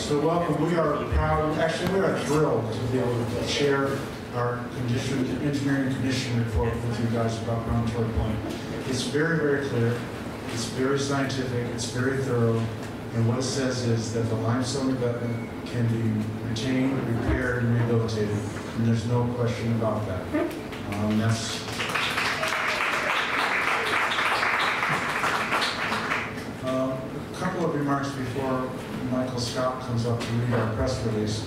So welcome. We are proud, actually we are thrilled to be able to share our engineering condition report with you guys about Promontory Point. It's very, very clear, it's very scientific, it's very thorough, and what it says is that the limestone abutment can be retained, repaired, and rehabilitated, and there's no question about that. A couple of remarks before Michael Scott comes up to read our press release.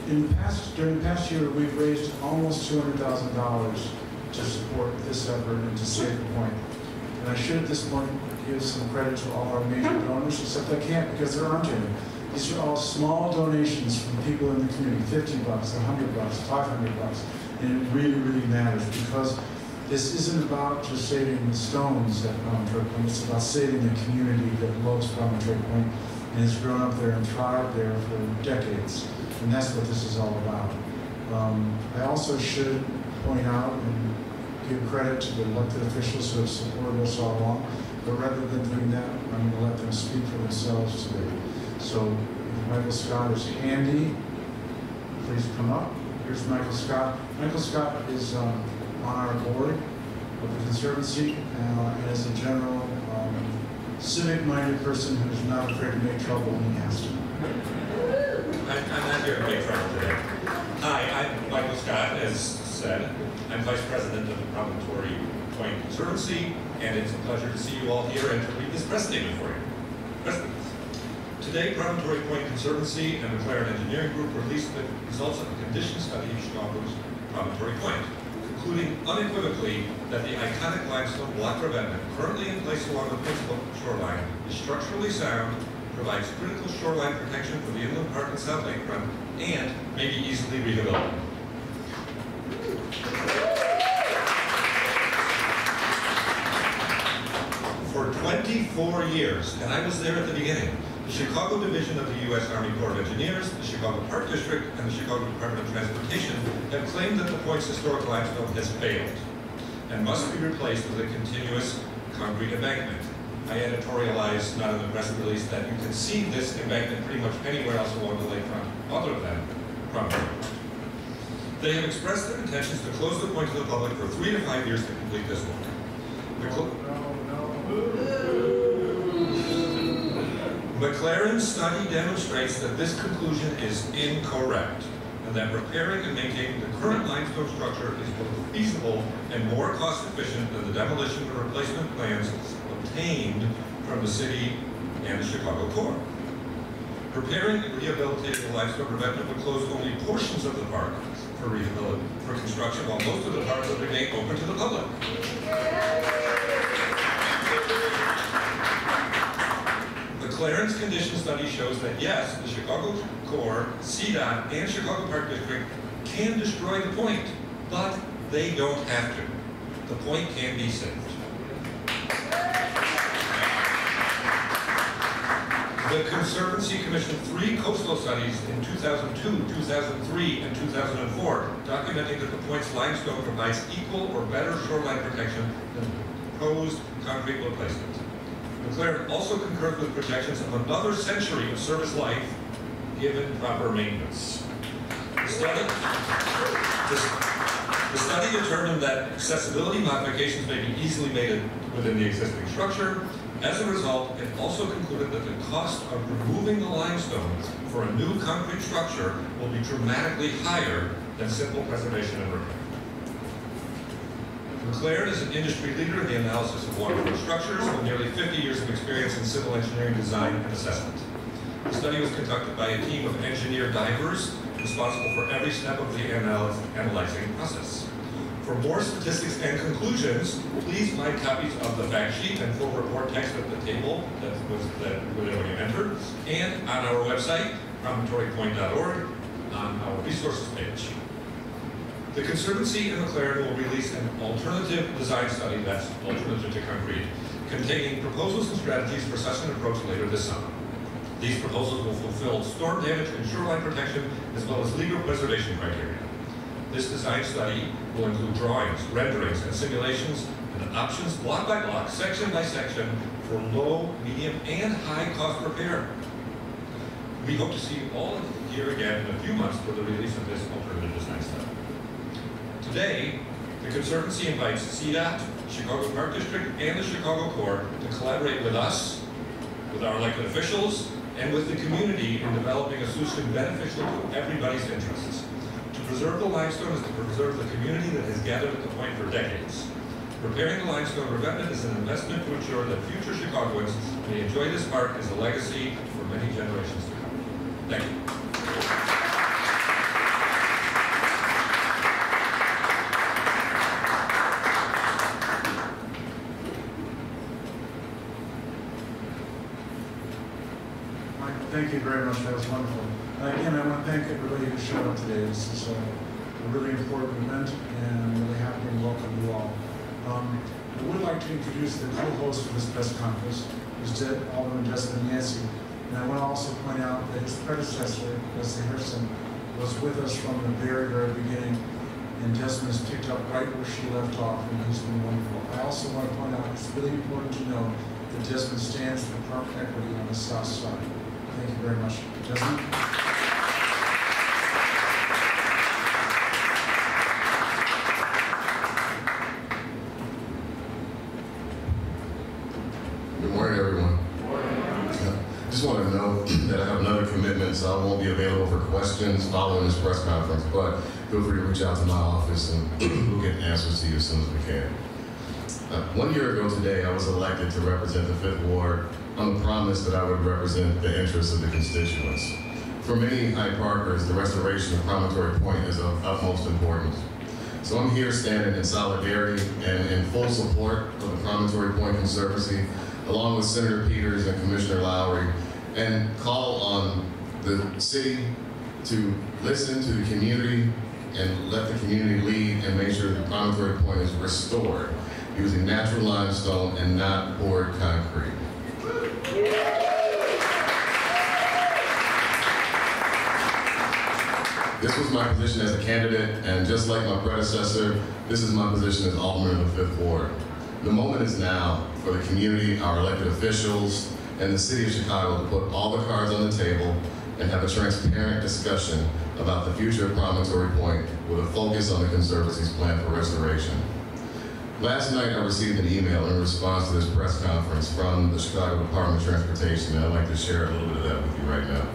During the past year, we've raised almost $200,000 to support this effort and to save the point. And I should at this point give some credit to all our major donors, except I can't because there aren't any. These are all small donations from people in the community, 50 bucks, 100 bucks, 500 bucks. And it really, really matters because this isn't about just saving the stones at Promontory Point, it's about saving the community that loves Promontory Point and has grown up there and thrived there for decades. And that's what this is all about. I also should point out and give credit to the elected officials who have supported us all along, but rather than doing that, I'm going to let them speak for themselves today. So if Michael Scott is handy, please come up. Here's Michael Scott. Michael Scott is on our board of the Conservancy and is a general civic-minded person who is not afraid to make trouble when he has to. I'm not here to make trouble today. Hi, I'm Michael Scott, as said. I'm Vice President of the Promontory Point Conservancy, and it's a pleasure to see you all here and to read this press statement for you. Today, Promontory Point Conservancy and McLaren Engineering Group released the results of a condition study of Chicago's Promontory Point, concluding unequivocally that the iconic limestone block revetment currently in place along the principal shoreline is structurally sound, provides critical shoreline protection for the inland park and south lakefront, and may be easily rehabilitated. For 24 years, and I was there at the beginning, the Chicago Division of the U.S. Army Corps of Engineers, the Chicago Park District, and the Chicago Department of Transportation have claimed that the point's historic limestone has failed and must be replaced with a continuous concrete embankment. I editorialized, not in the press release, that you can see this embankment pretty much anywhere else along the lakefront other than Promontory Point. They have expressed their intentions to close the point to the public for 3 to 5 years to complete this work. McLaren's study demonstrates that this conclusion is incorrect, and that repairing and maintaining the current limestone structure is both feasible and more cost-efficient than the demolition and replacement plans obtained from the city and the Chicago Corps. Repairing and rehabilitating the limestone revetment would close only portions of the park for construction, while most of the park would remain open to the public. McLaren's condition study shows that yes, the Chicago Corps, CDOT, and Chicago Park District can destroy the point, but they don't have to. The point can be saved. The Conservancy commissioned 3 coastal studies in 2002, 2003, and 2004, documenting that the point's limestone provides equal or better shoreline protection than proposed concrete replacement. McLaren also concurred with projections of another century of service life given proper maintenance. The study determined that accessibility modifications may be easily made within the existing structure. As a result, it also concluded that the cost of removing the limestone for a new concrete structure will be dramatically higher than simple preservation and repair. McLaren is an industry leader in the analysis of waterfront structures with nearly 50 years of experience in civil engineering design and assessment. The study was conducted by a team of engineer divers responsible for every step of the analyzing process. For more statistics and conclusions, please find copies of the fact sheet and full report text at the table that when you entered, and on our website, promontorypoint.org, on our resources page. The Conservancy and McLaren will release an alternative design study, that's alternative to concrete, containing proposals and strategies for such an approach later this summer. These proposals will fulfill storm damage and shoreline protection, as well as legal preservation criteria. This design study will include drawings, renderings, and simulations, and options block by block, section by section, for low, medium, and high cost repair. We hope to see you all here again in a few months for the release of this alternative design study. Today, the Conservancy invites CDOT, Chicago Park District, and the Chicago Core to collaborate with us, with our elected officials, and with the community in developing a solution beneficial to everybody's interests. To preserve the limestone is to preserve the community that has gathered at the point for decades. Repairing the limestone revetment is an investment to ensure that future Chicagoans may enjoy this park as a legacy for many generations to come. Thank you. Thank you very much. That was wonderful. Again, I want to thank everybody who showed up today. This is a really important event, and I'm really happy to welcome you all. I would like to introduce the co-host of this press conference, who's Alderman Desmond Yancey. And I want to also point out that his predecessor, Leslie Harrison, was with us from the very, very beginning, and Desmond has picked up right where she left off, and he's been wonderful. I also want to point out it's really important to know that Desmond stands for park equity on the south side. Thank you very much. Desmond? Good morning, everyone. Good morning. Just want to note that I have another commitment, so I won't be available for questions following this press conference, but feel free to reach out to my office and we'll get answers to you as soon as we can. 1 year ago today, I was elected to represent the 5th Ward on the promise that I would represent the interests of the constituents. For many Hyde Parkers, the restoration of Promontory Point is of utmost importance. So I'm here standing in solidarity and in full support of the Promontory Point Conservancy, along with Senator Peters and Commissioner Lowry, and call on the city to listen to the community and let the community lead and make sure the Promontory Point is restored using natural limestone and not poured concrete. This was my position as a candidate, and just like my predecessor, this is my position as Alderman of the 5th Ward. The moment is now for the community, our elected officials, and the city of Chicago to put all the cards on the table and have a transparent discussion about the future of Promontory Point with a focus on the Conservancy's plan for restoration. Last night, I received an email in response to this press conference from the Chicago Department of Transportation, and I'd like to share a little bit of that with you right now.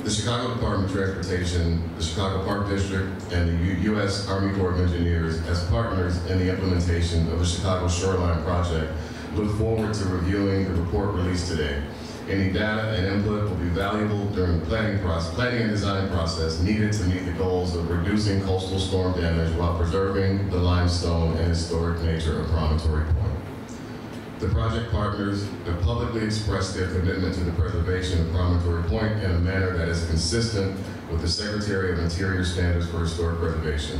The Chicago Department of Transportation, the Chicago Park District, and the U.S. Army Corps of Engineers, as partners in the implementation of the Chicago Shoreline Project, look forward to reviewing the report released today. Any data and input will be valuable during the planning and design process needed to meet the goals of reducing coastal storm damage while preserving the limestone and historic nature of Promontory Point. The project partners have publicly expressed their commitment to the preservation of Promontory Point in a manner that is consistent with the Secretary of Interior standards for historic preservation.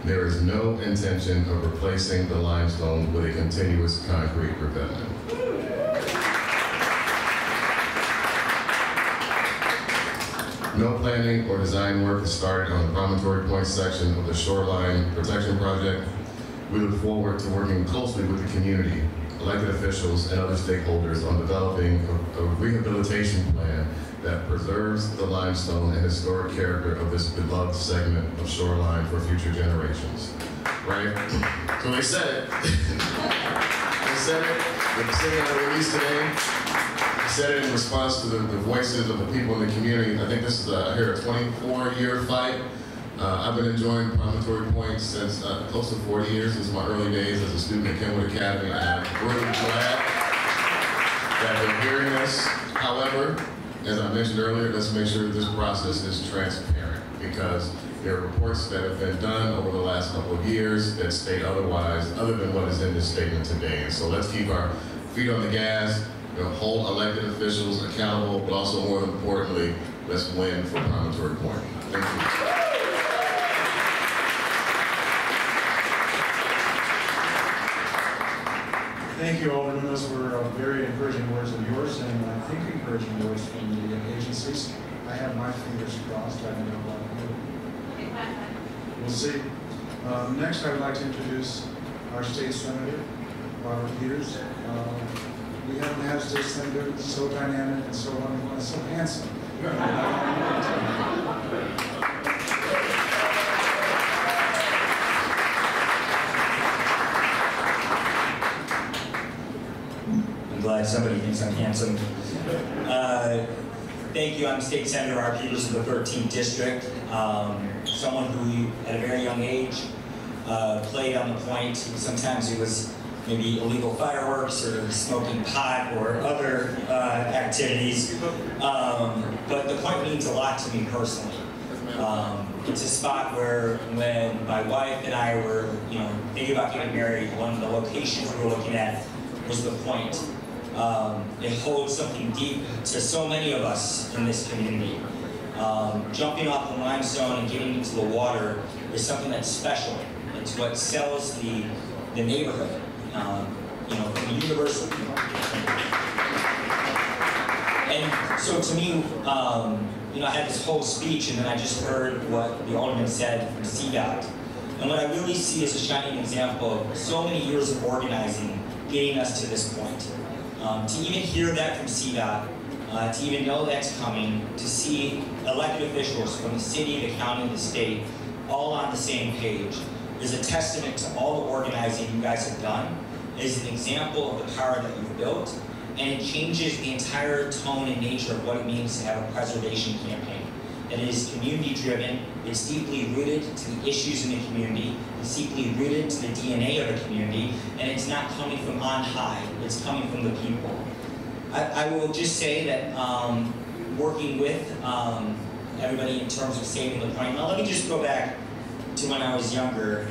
There is no intention of replacing the limestone with a continuous concrete revetment. No planning or design work has started on the Promontory Point section of the Shoreline Protection Project. We look forward to working closely with the community, elected officials, and other stakeholders on developing a rehabilitation plan that preserves the limestone and historic character of this beloved segment of shoreline for future generations. Right? So they said it. They said it. The city had a release today. They said it in response to the voices of the people in the community. I think this is I hear a 24-year fight. I've been enjoying Promontory Point since close to 40 years, since my early days as a student at Kenwood Academy, and I'm really glad that they're hearing us. However, as I mentioned earlier, let's make sure that this process is transparent, because there are reports that have been done over the last couple of years that state otherwise, other than what is in this statement today. And so let's keep our feet on the gas, hold elected officials accountable, but also more importantly, let's win for Promontory Point. Thank you. Thank you, Alderman. Those were very encouraging words of yours, and I think encouraging words from the agencies. I have my fingers crossed. I don't know about you. We'll see. Next, I would like to introduce our state senator, Robert Peters. We haven't had a state senator that's so dynamic and so wonderful and so handsome. I'm glad somebody thinks I'm handsome. Thank you. I'm State Senator Robert Peters of the 13th District. Someone who, at a very young age, played on the point. Sometimes it was maybe illegal fireworks or smoking pot or other activities. But the point means a lot to me personally. It's a spot where when my wife and I were, thinking about getting married, one of the locations we were looking at was the point. It holds something deep to so many of us in this community. Jumping off the limestone and getting into the water is something that's special. It's what sells the neighborhood, the universal. And so to me, I had this whole speech, and then I just heard what the alderman said from CDOT. And what I really see is a shining example of so many years of organizing getting us to this point. To even hear that from CDOT, to even know that's coming, to see elected officials from the city, the county, and the state all on the same page is a testament to all the organizing you guys have done. It is an example of the power that you've built, and it changes the entire tone and nature of what it means to have a preservation campaign. That it is community-driven, it's deeply rooted to the issues in the community, it's deeply rooted to the DNA of the community, and it's not coming from on high, it's coming from the people. I will just say that working with everybody in terms of saving the point, now let me just go back to when I was younger.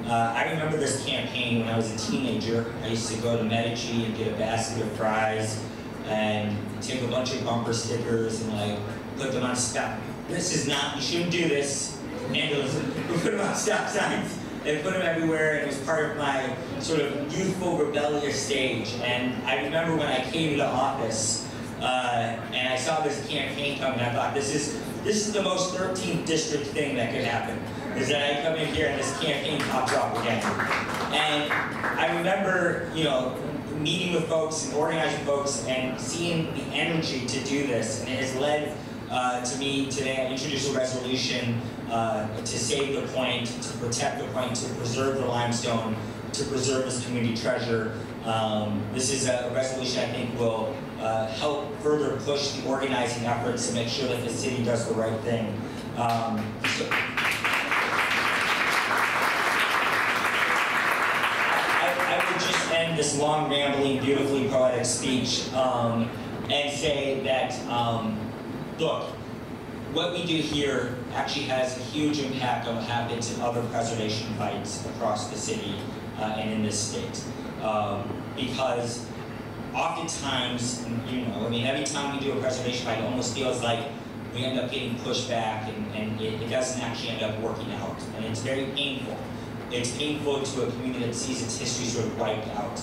I remember this campaign when I was a teenager. I used to go to Medici and get a basket of fries and take a bunch of bumper stickers and put them on stop. This is not, you shouldn't do this. Vandalism. We put them on stop signs and put them everywhere, and it was part of my sort of youthful rebellious stage. And I remember when I came into office and I saw this campaign coming, I thought this is the most 13th district thing that could happen. Is that I come in here and this campaign pops up again. And I remember, meeting with folks and organizing folks and seeing the energy to do this. And it has led to me today, I introduced a resolution to save the point, to protect the point, to preserve the limestone, to preserve this community treasure. This is a resolution I think will help further push the organizing efforts to make sure that the city does the right thing. I would just end this long, rambling, beautifully poetic speech and say that, look, what we do here actually has a huge impact on what happens in other preservation fights across the city and in this state. Because oftentimes, every time we do a preservation fight, it almost feels like we end up getting pushed back and it doesn't actually end up working out. And it's very painful. It's painful to a community that sees its history sort of wiped out.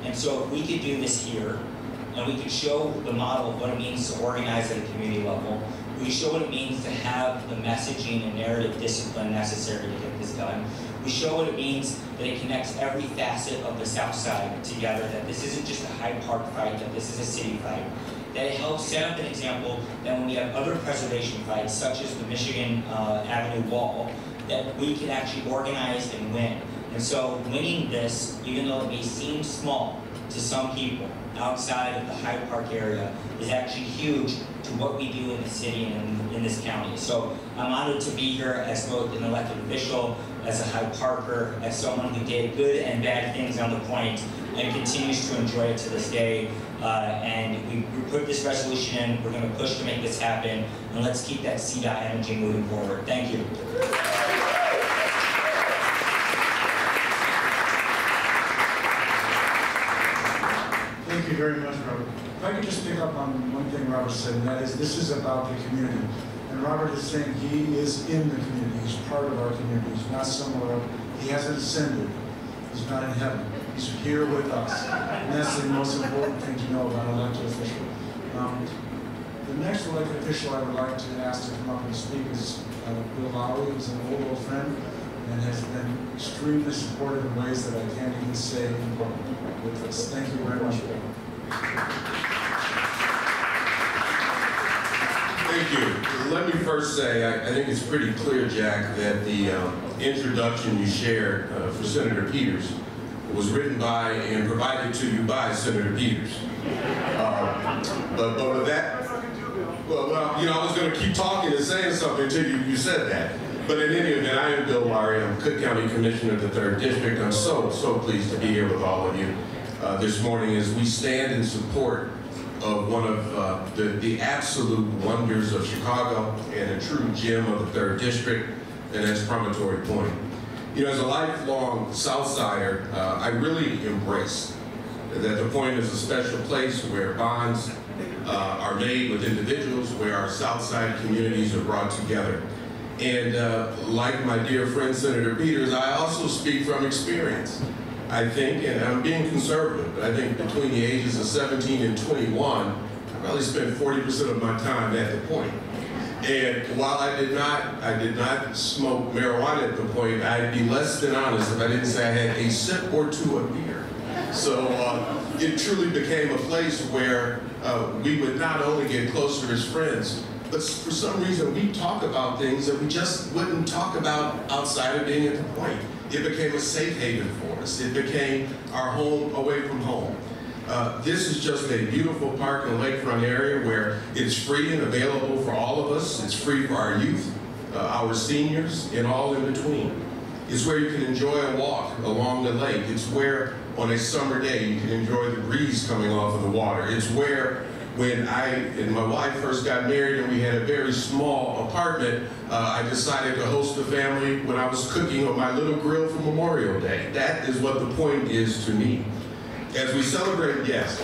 And so if we could do this here, and we could show the model of what it means to organize at a community level, we could show what it means to have the messaging and narrative discipline necessary to get this done. We show what it means that it connects every facet of the South Side together, that this isn't just a Hyde Park fight, that this is a city fight. That it helps set up an example that when we have other preservation fights, such as the Michigan Avenue Wall, that we can actually organize and win. And so winning this, even though it may seem small to some people outside of the Hyde Park area, is actually huge to what we do in the city and in this county. So I'm honored to be here as both an elected official, as a Hyde Parker, as someone who did good and bad things on the point and continues to enjoy it to this day. And we put this resolution in, we're going to push to make this happen, and let's keep that CDOT energy moving forward. Thank you. Thank you very much, Robert. If I could just pick up on one thing Robert said, and that is this is about the community. And Robert is saying he is in the community. He's part of our community. He's not somewhere else. He hasn't ascended. He's not in heaven. He's here with us. And that's the most important thing to know about an elected official. The next elected official I would like to ask to come up and speak is Bill Lowry, who's an old friend and has been extremely extremely supportive in ways that I can't even say in public with us. Thank you very much. Thank you. Let me first say, I think it's pretty clear, Jack, that the introduction you shared for Senator Peters was written by and provided to you by Senator Peters. But with that, well, I was going to keep talking and saying something until you said that. But in any event, I am Bill Laurie. I'm Cook County Commissioner of the 3rd District. I'm so pleased to be here with all of you this morning as we stand in support of one of the absolute wonders of Chicago and a true gem of the 3rd District, and that's Promontory Point. As a lifelong Southsider, I really embrace that the Point is a special place where bonds are made with individuals, where our Southside communities are brought together. And like my dear friend Senator Peters, I also speak from experience. I think, and I'm being conservative, but I think between the ages of 17 and 21, I probably spent 40% of my time at the Point. And while I did not smoke marijuana at the Point, I'd be less than honest if I didn't say I had a sip or two of beer. So it truly became a place where we would not only get closer as friends, but for some reason we talk about things that we just wouldn't talk about outside of being at the Point. It became a safe haven for us. It became our home away from home. This is just a beautiful park and lakefront area where it's free and available for all of us. It's free for our youth, our seniors, and all in between. It's where you can enjoy a walk along the lake. It's where, on a summer day, you can enjoy the breeze coming off of the water. It's where, when I and my wife first got married and we had a very small apartment, I decided to host the family when I was cooking on my little grill for Memorial Day. That is what the Point is to me. As we celebrate, as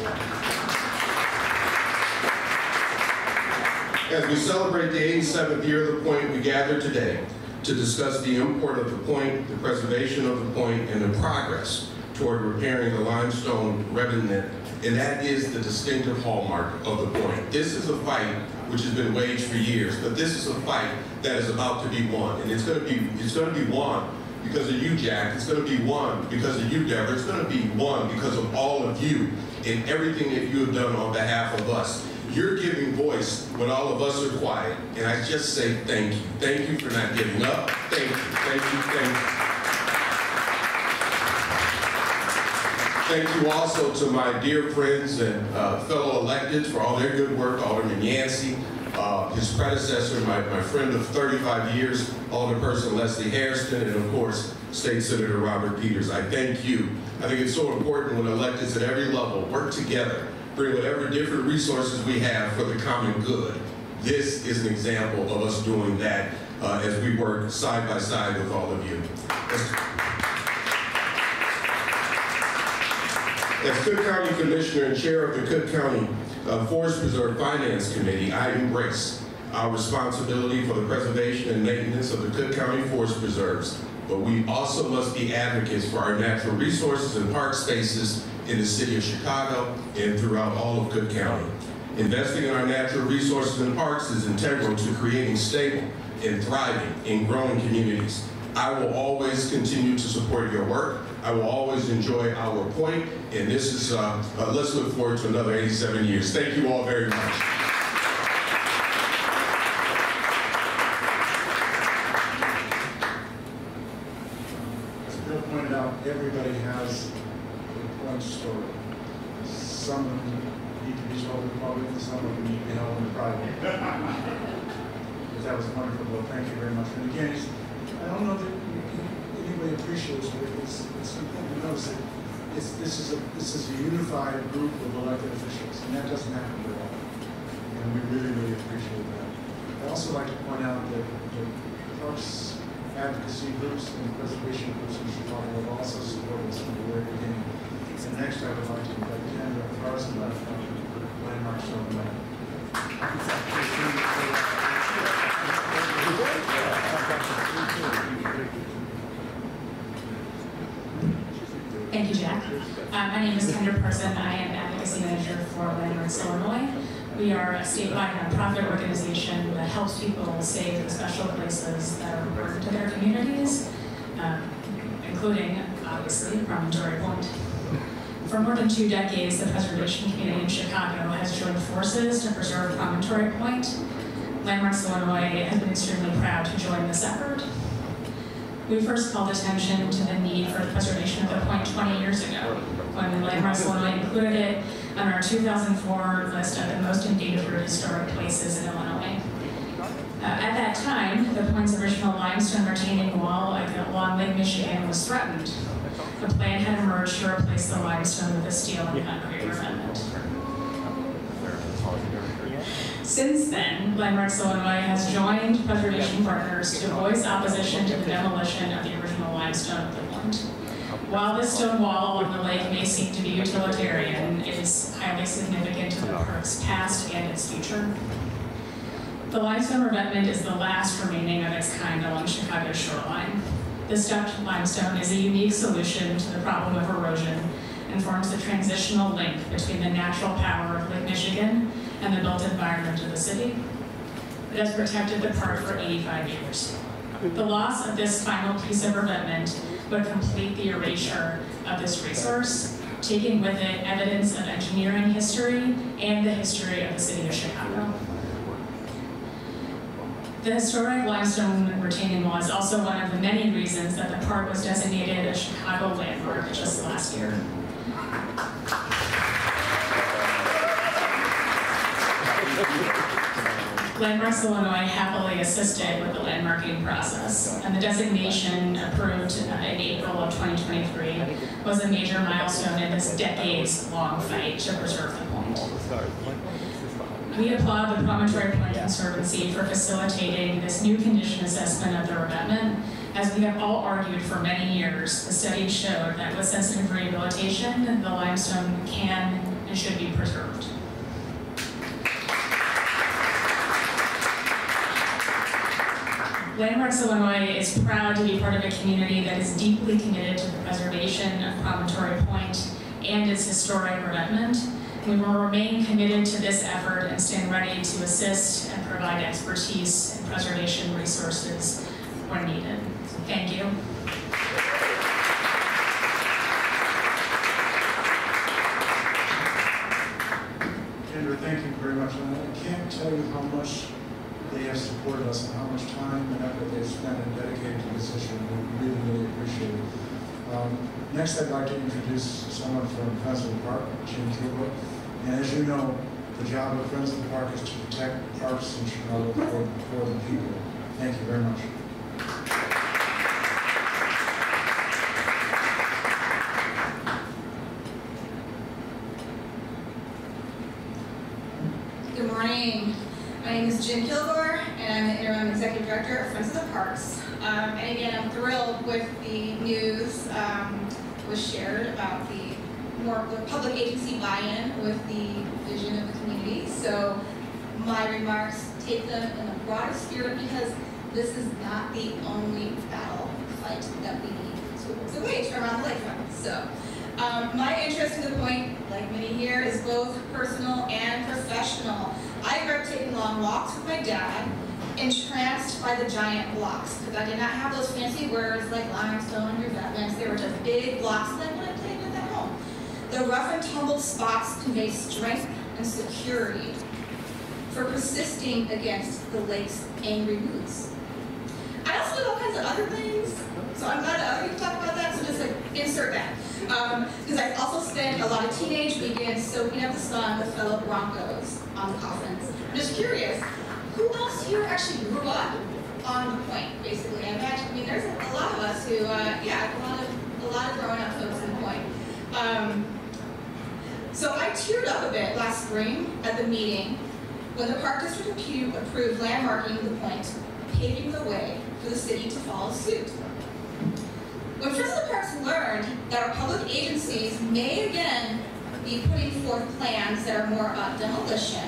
we celebrate the 87th year of the Point, we gather today to discuss the import of the Point, the preservation of the Point, and the progress toward repairing the limestone remnant, and that is the distinctive hallmark of the Point. This is a fight which has been waged for years, but this is a fight that is about to be won, and it's going to be won because of you, Jack. It's going to be won because of you, Deborah. It's going to be won because of all of you and everything that you have done on behalf of us. You're giving voice when all of us are quiet, and I just say thank you. Thank you for not giving up. Thank you, thank you, thank you. Thank you also to my dear friends and fellow electeds for all their good work, Alderman Yancey, his predecessor, my friend of 35 years, Alderperson Leslie Hairston, and of course, State Senator Robert Peters. I thank you. I think it's so important when electeds at every level work together, bring whatever different resources we have for the common good. This is an example of us doing that as we work side by side with all of you. As Cook County Commissioner and Chair of the Cook County Forest Preserve Finance Committee, I embrace our responsibility for the preservation and maintenance of the Cook County Forest Preserves, but we also must be advocates for our natural resources and park spaces in the city of Chicago and throughout all of Cook County. Investing in our natural resources and parks is integral to creating stable and thriving and growing communities. I will always continue to support your work. I will always enjoy our Point, and this is, let's look forward to another 87 years. Thank you all very much. As Bill pointed out, everybody has a Point story. Some of them need to be told in public, and some of them need to be held in private. But that was wonderful, Bill. Thank you very much. And again, I don't know that anybody appreciates it. It's important to notice that this is a unified group of elected officials, and that doesn't happen very often. And we really appreciate that. I'd also like to point out that the parks advocacy groups and preservation groups in Chicago have also supported us from the very beginning. And next, I would like to invite Canada Carson to landmark stone land. Thank you, Jack. My name is Kendra Person. I am Advocacy Manager for Landmarks Illinois. We are a statewide nonprofit organization that helps people save the special places that are important to their communities, including including, obviously, Promontory Point. For more than 2 decades, the preservation community in Chicago has joined forces to preserve Promontory Point. Landmarks Illinois has been extremely proud to join this effort. We first called attention to the need for the preservation of the point 20 years ago, when Landmarks Illinois included it on our 2004 list of the most endangered historic places in Illinois. At that time, the point's original limestone retaining wall along Lake Michigan was threatened. A plan had emerged to replace the limestone with a steel and concrete revetment. Since then, Landmarks Illinois has joined preservation partners to voice opposition to the demolition of the original limestone of the point. While this stone wall along the lake may seem to be utilitarian, it is highly significant to the park's past and its future. The limestone revetment is the last remaining of its kind along Chicago's shoreline. The stepped limestone is a unique solution to the problem of erosion and forms the transitional link between the natural power of Lake Michigan and the built environment of the city. It has protected the park for 85 years. The loss of this final piece of revetment would complete the erasure of this resource, taking with it evidence of engineering history and the history of the city of Chicago. The historic limestone retaining wall is also one of the many reasons that the park was designated a Chicago landmark just last year. Landmarks Illinois happily assisted with the landmarking process, and the designation approved in April of 2023 was a major milestone in this decades-long fight to preserve the point. We applaud the Promontory Point Conservancy for facilitating this new condition assessment of the revetment. As we have all argued for many years, the study showed that with sensitive rehabilitation, the limestone can and should be preserved. Landmarks Illinois is proud to be part of a community that is deeply committed to the preservation of Promontory Point and its historic revetment. We will remain committed to this effort and stand ready to assist and provide expertise and preservation resources where needed. Thank you. Kendra, thank you very much. And I can't tell you how much they have supported us and how much time and effort they've spent and dedicated to this issue. We really, really appreciate it. Next, I'd like to introduce someone from Friends of the Park, Jim Kilgore. And as you know, the job of Friends of the Park is to protect parks in Chicago for the people. Thank you very much. Good morning. My name is Jim Kilgore, and I'm the Interim Executive Director of Friends of the Parks. And again, I'm thrilled with the news was shared about the public agency buy-in with the vision of the community. So my remarks take them in a broader spirit because this is not the only battle fight that we need to wage around the lakefront. So my interest in the point, like many here, is both personal and professional. I grew up taking long walks with my dad, entranced by the giant blocks, because I did not have those fancy words like limestone and revetments. They were just big blocks like what I played with at home. The rough and tumbled spots convey strength and security for persisting against the lake's angry moods. I also did all kinds of other things, so I'm glad that other people talk about that, so just like insert that. Because I also spent a lot of teenage weekends soaking up the sun with fellow Broncos on the coffins. I'm just curious, who else here actually grew up on the point, basically? I imagine, I mean, there's a lot of us who, yeah, a lot of growing up folks in the point. So I teared up a bit last spring at the meeting when the Park District approved landmarking the point, paving the way for the city to follow suit. When Friends of the Parks learned that our public agencies may again be putting forth plans that are more about demolition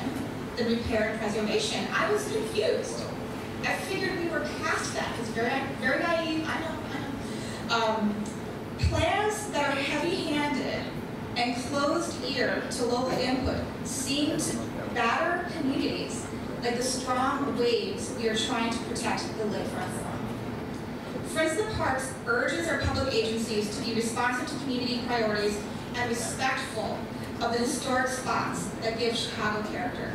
than repair and preservation, I was confused. I figured we were past that. It's very, very naive, I know. Plans that are heavy-handed and closed ear to local input seem to batter communities like the strong waves we are trying to protect the lakefront from. Friends of the Parks urges our public agencies agencies to be responsive to community priorities and respectful of the historic spots that give Chicago character.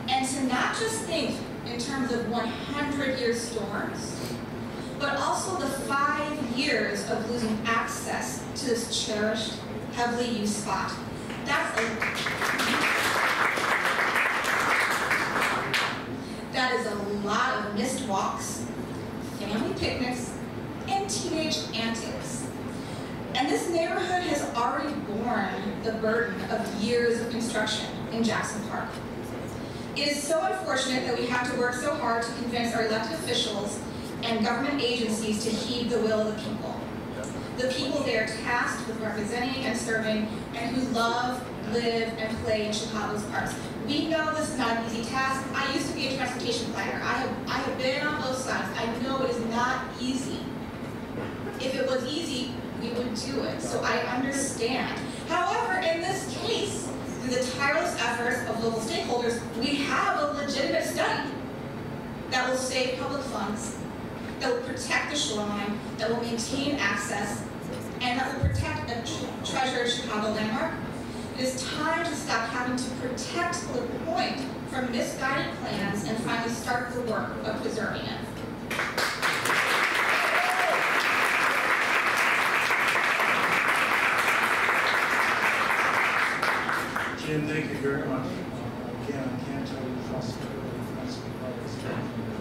And to not just think in terms of 100-year storms, but also the 5 years of losing access to this cherished, heavily used spot. That is a lot of missed walks, family picnics, and teenage antics. And this neighborhood has already borne the burden of years of construction in Jackson Park. It is so unfortunate that we have to work so hard to convince our elected officials and government agencies to heed the will of the people. The people they are tasked with representing and serving, and who love, live, and play in Chicago's parks. We know this is not an easy task. I used to be a transportation planner. I have been on both sides. I know it is not easy. If it was easy, we would do it. So I understand. However, in this case, through the tireless efforts of local stakeholders, we have a legitimate study that will save public funds, that will protect the shoreline, that will maintain access, and that will protect a treasured Chicago landmark. It is time to stop having to protect the point from misguided plans and finally start the work of preserving it. Jim, thank you very much. Again, I can't tell you the possibility of this progress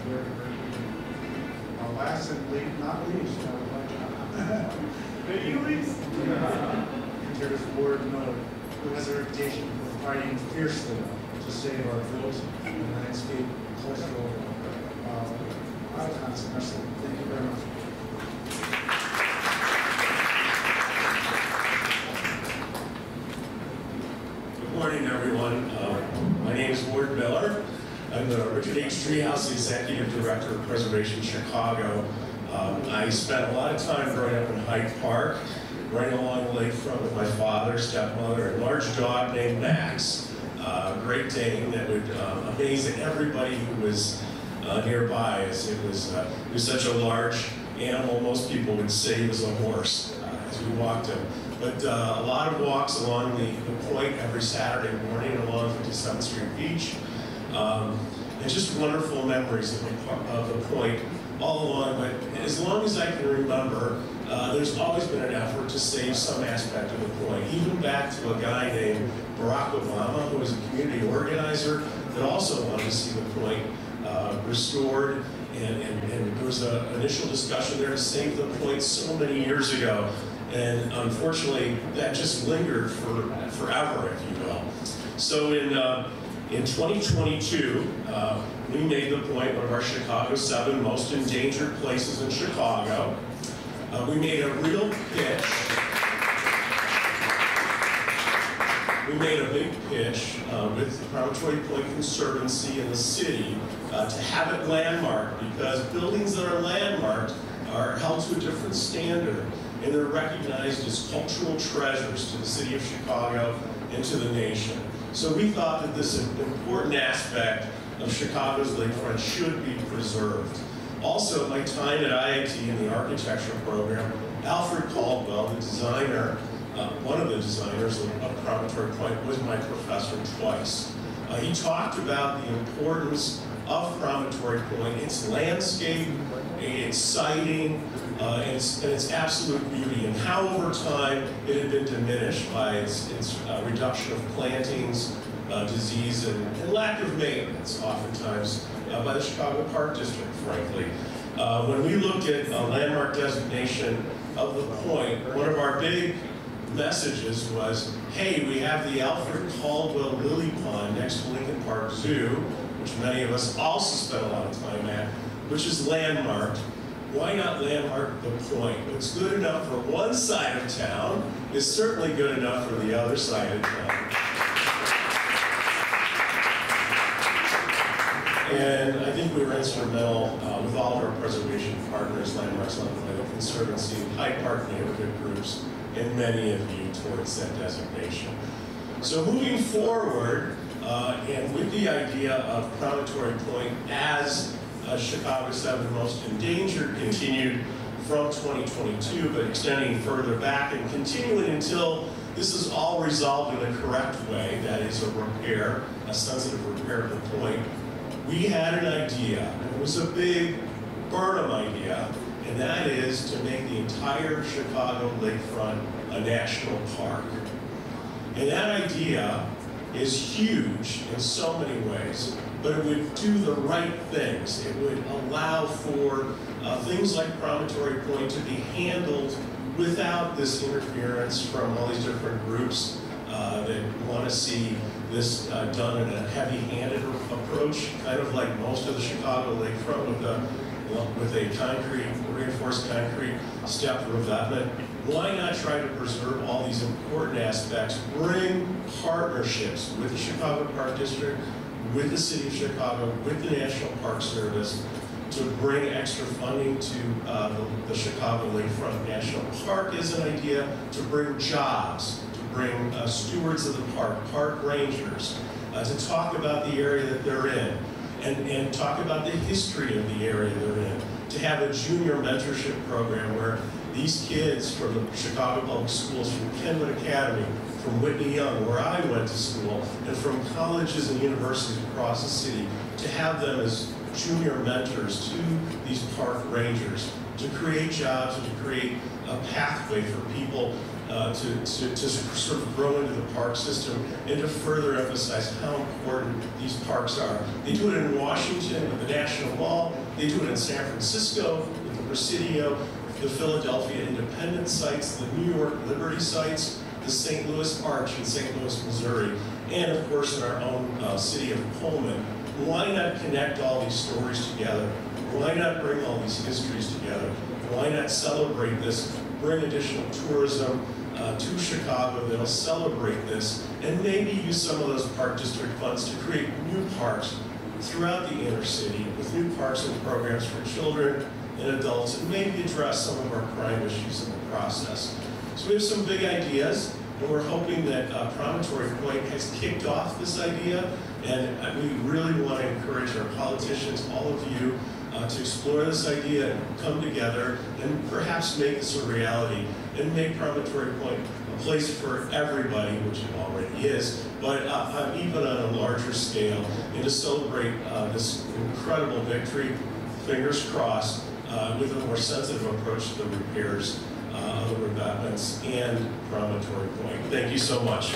very, very good. Last and not least, I would like there's Ward Miller, who has a reputation for fighting fiercely to save our fields and landscape cultural icons. Thank you very much. Good morning, everyone. My name is Ward Miller. I'm the Richard H. Treehouse Executive Director of Preservation Chicago. I spent a lot of time growing up in Hyde Park, right along the lakefront with my father, stepmother, and a large dog named Max, a Great Dane that would amaze everybody who was nearby, as it was such a large animal. Most people would say he was a horse as we walked him. But a lot of walks along the point every Saturday morning along 57th Street Beach. And just wonderful memories of the point all along. But as long as I can remember, there's always been an effort to save some aspect of the point. Even back to a guy named Barack Obama, who was a community organizer, that also wanted to see the point restored. And there was an initial discussion there to save the point so many years ago. And unfortunately, that just lingered forever, if you will. So in 2022, we made the point one of our Chicago 7 most endangered places in Chicago. We made a real pitch. We made a big pitch with the Promontory Point Conservancy and the city to have it landmarked, because buildings that are landmarked are held to a different standard, and they're recognized as cultural treasures to the city of Chicago and to the nation. So we thought that this important aspect of Chicago's lakefront should be preserved. Also, my time at IIT in the architecture program, Alfred Caldwell, the designer, one of the designers of Promontory Point, was my professor twice. He talked about the importance of Promontory Point, its landscape, its siting, and its absolute beauty, and how over time it had been diminished by its reduction of plantings, disease, and lack of maintenance, oftentimes by the Chicago Park District, frankly. When we looked at a landmark designation of the point, one of our big messages was, hey, we have the Alfred Caldwell Lily Pond next to Lincoln Park Zoo, which many of us also spent a lot of time at, which is landmarked. Why not landmark the point? What's good enough for one side of town is certainly good enough for the other side of town. And I think we were instrumental with all of our preservation partners, Landmarks on the Conservancy, Hyde Park neighborhood groups, and many of you towards that designation. So moving forward, and with the idea of Promontory Point as Chicago's 7 most endangered continued from 2022, but extending further back and continuing until this is all resolved in the correct way, that is a repair, a sensitive repair of the point. We had an idea, and it was a big Burnham idea, and that is to make the entire Chicago lakefront a national park. And that idea is huge in so many ways, but it would do the right things. It would allow for things like Promontory Point to be handled without this interference from all these different groups that want to see this done in a heavy-handed approach, kind of like most of the Chicago lakefront with a concrete, reinforced concrete step revetment. Why not try to preserve all these important aspects, bring partnerships with the Chicago Park District, with the City of Chicago, with the National Park Service, to bring extra funding to the Chicago Lakefront National Park is an idea, to bring jobs, to bring stewards of the park, park rangers, to talk about the area that they're in, and talk about the history of the area they're in, to have a junior mentorship program where these kids from the Chicago Public Schools, from Kenwood Academy, from Whitney Young, where I went to school, and from colleges and universities across the city, to have them as junior mentors to these park rangers, to create jobs and to create a pathway for people to sort of grow into the park system and to further emphasize how important these parks are. They do it in Washington with the National Mall, they do it in San Francisco with the Presidio, the Philadelphia Independence sites, the New York Liberty sites, the St. Louis Arch in St. Louis, Missouri, and of course in our own city of Pullman. Why not connect all these stories together? Why not bring all these histories together? Why not celebrate this, bring additional tourism to Chicago that'll celebrate this, and maybe use some of those park district funds to create new parks throughout the inner city with new parks and programs for children and adults, and maybe address some of our crime issues in the process. So we have some big ideas, and we're hoping that Promontory Point has kicked off this idea, and we really want to encourage our politicians, all of you, to explore this idea and come together and perhaps make this a reality and make Promontory Point a place for everybody, which it already is, but even on a larger scale, and to celebrate this incredible victory, fingers crossed, with a more sensitive approach to the repairs of the revetments and Promontory Point. Thank you so much.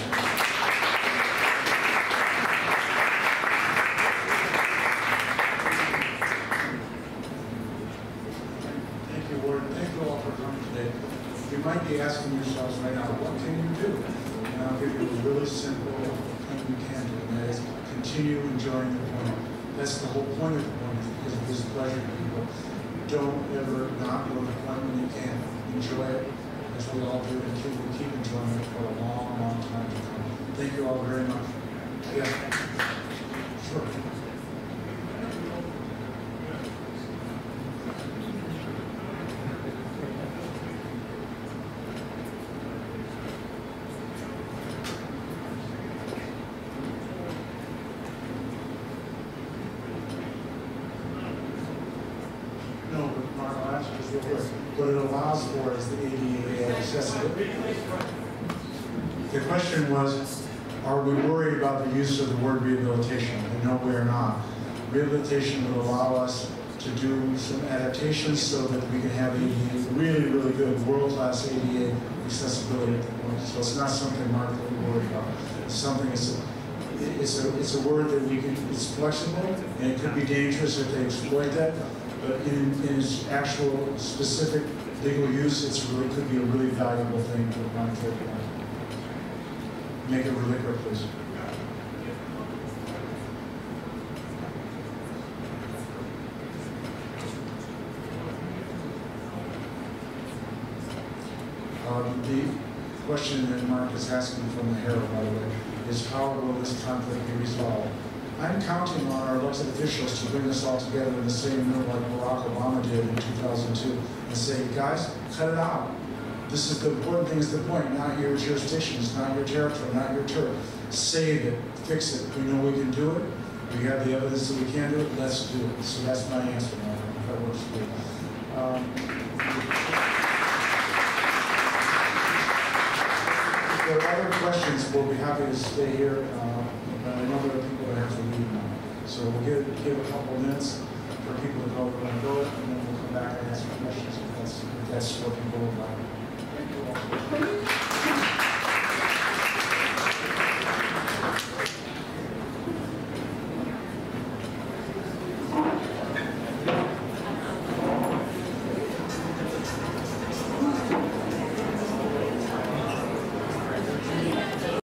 You might be asking yourselves right now, what can you do? And I'll give you a really simple thing you can do, and that is continue enjoying the point. That's the whole point of the point, because it gives pleasure to people. Don't ever not go to the point when you can. Enjoy it, as we all do, and keep enjoying it for a long, long time to come. Thank you all very much. Yeah. Sure. What it allows for is the ADA accessibility. The question was, are we worried about the use of the word rehabilitation? And no, we are not. Rehabilitation will allow us to do some adaptations so that we can have ADA, really, really good world-class ADA accessibility at the point. So it's not something, Mark, that we worry about. It's something, it's a word that we can, it's flexible, and it could be dangerous if they exploit that. But in its actual specific legal use, it could be a really valuable thing to Promontory Point. Make it really quick, please. The question that Mark is asking from the Herald, by the way, is how will this conflict be resolved? I'm counting on our elected officials to bring us all together in the same room like Barack Obama did in 2002 and say, guys, cut it out. This is the important thing is the point, not your jurisdiction, it's not your territory, not your turf. Save it, fix it. We know we can do it. We have the evidence that we can do it, let's do it. So that's my answer, Mark, if that works for you. If there are other questions, we'll be happy to stay here. But I know there are people that have to leave now. So we'll give a couple minutes for people to go and go, and then we'll come back and answer questions if that's what people would like.